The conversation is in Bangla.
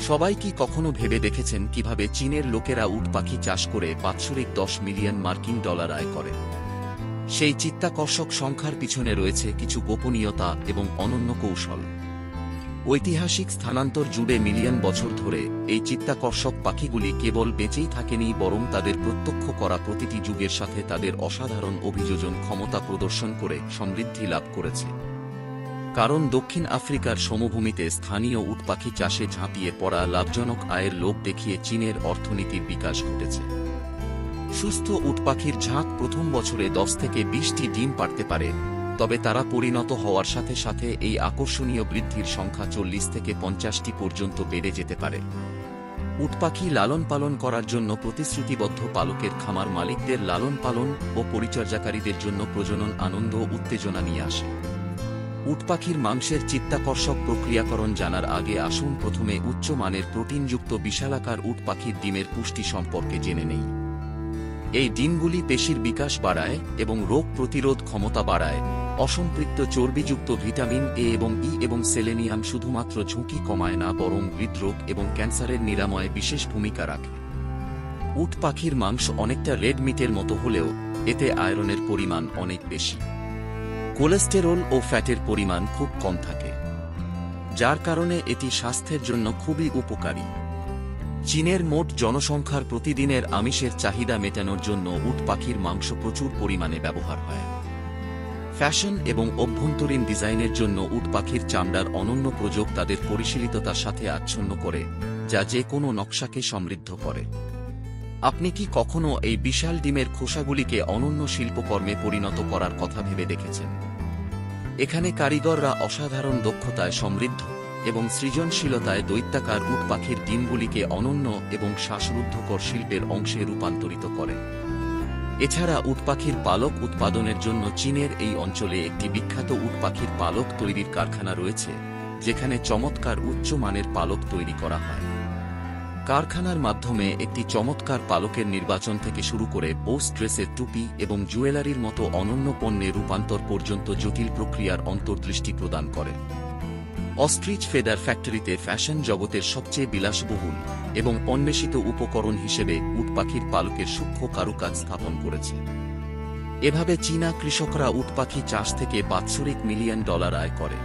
সবাই কি কখনো ভেবে দেখেছেন কিভাবে চীনের লোকেরা উট পাখি চাষ করে বাৎসরিক 10 মিলিয়ন মার্কিন ডলার আয় করে? সেই চিত্তাকর্ষক সংখ্যার পিছনে রয়েছে কিছু গোপনীয়তা এবং অনন্য কৌশল। ঐতিহাসিক স্থানান্তর জুড়ে মিলিয়ন বছর ধরে এই চিত্তাকর্ষক পাখিগুলি কেবল বেঁচেই থাকেনি, বরং তাদের প্রত্যক্ষ করা প্রতিটি যুগের সাথে তাদের অসাধারণ অভিযোজন ক্ষমতা প্রদর্শন করে সমৃদ্ধি লাভ করেছে। কারণ দক্ষিণ আফ্রিকার সমভূমিতে স্থানীয় উট পাখি চাষে ঝাঁপিয়ে পড়া লাভজনক আয়ের লোভ দেখিয়ে চীনের অর্থনীতির বিকাশ ঘটেছে। সুস্থ উট পাখির ঝাঁক প্রথম বছরে 10 থেকে 20টি ডিম পাড়তে পারে, তবে তারা পরিণত হওয়ার সাথে সাথে এই আকর্ষণীয় বৃদ্ধির সংখ্যা 40 থেকে 50টি পর্যন্ত বেড়ে যেতে পারে। উট পাখি লালন পালন করার জন্য প্রতিশ্রুতিবদ্ধ পালকের খামার মালিকদের লালন পালন ও পরিচর্যাকারীদের জন্য প্রজনন আনন্দ ও উত্তেজনা নিয়ে আসে। উট পাখির মাংসের চিত্তাকর্ষক প্রক্রিয়াকরণ জানার আগে আসুন প্রথমে উচ্চ মানের প্রোটিনযুক্ত বিশালাকার উট পাখির ডিমের পুষ্টি সম্পর্কে জেনে নেই। এই ডিমগুলি পেশির বিকাশ বাড়ায় এবং রোগ প্রতিরোধ ক্ষমতা বাড়ায়। অসম্পৃক্ত চর্বিযুক্ত ভিটামিন এ এবং ই এবং সেলেনিয়াম শুধুমাত্র ঝুঁকি কমায় না, বরং হৃদরোগ এবং ক্যান্সারের নিরাময়ে বিশেষ ভূমিকা রাখে। উট পাখির মাংস অনেকটা রেড মিটের মতো হলেও এতে আয়রনের পরিমাণ অনেক বেশি। কোলেস্টেরল ও ফ্যাটের পরিমাণ খুব কম থাকে, যার কারণে এটি স্বাস্থ্যের জন্য খুবই উপকারী। চীনের মোট জনসংখ্যার প্রতিদিনের আমিষের চাহিদা মেটানোর জন্য উট পাখির মাংস প্রচুর পরিমাণে ব্যবহার হয়। ফ্যাশন এবং অভ্যন্তরীণ ডিজাইনের জন্য উট পাখির চামড়ার অনন্য প্রযোগ তাদের পরিশীলিততার সাথে আচ্ছন্ন করে, যা যে কোনো নকশাকে সমৃদ্ধ করে। আপনি কি কখনো এই বিশাল ডিমের খোসাগুলিকে অনন্য শিল্পকর্মে পরিণত করার কথা ভেবে দেখেছেন? এখানে কারিগররা অসাধারণ দক্ষতায় সমৃদ্ধ এবং সৃজনশীলতায় দৈত্যাকার উট পাখির ডিমগুলিকে অনন্য এবং শ্বাসরুদ্ধকর শিল্পের অংশে রূপান্তরিত করে। এছাড়া উট পাখির পালক উৎপাদনের জন্য চীনের এই অঞ্চলে একটি বিখ্যাত উট পাখির পালক তৈরির কারখানা রয়েছে, যেখানে চমৎকার উচ্চ মানের পালক তৈরি করা হয়। কারখানার মাধ্যমে একটি চমৎকার পালকের নির্বাচন থেকে শুরু করে পোস্ট ড্রেসের টুপি এবং জুয়েলারির মতো অনন্য পণ্যে রূপান্তর পর্যন্ত জটিল প্রক্রিয়ার অন্তর্দৃষ্টি প্রদান করে। অস্ট্রিচ ফেদার ফ্যাক্টরিতে ফ্যাশন জগতের সবচেয়ে বিলাসবহুল এবং অন্বেষিত উপকরণ হিসেবে উট পাখির পালকের সূক্ষ্ম কারুকাজ স্থাপন করেছে। এভাবে চীনা কৃষকরা উট পাখি চাষ থেকে বাৎসরিক মিলিয়ন ডলার আয় করে।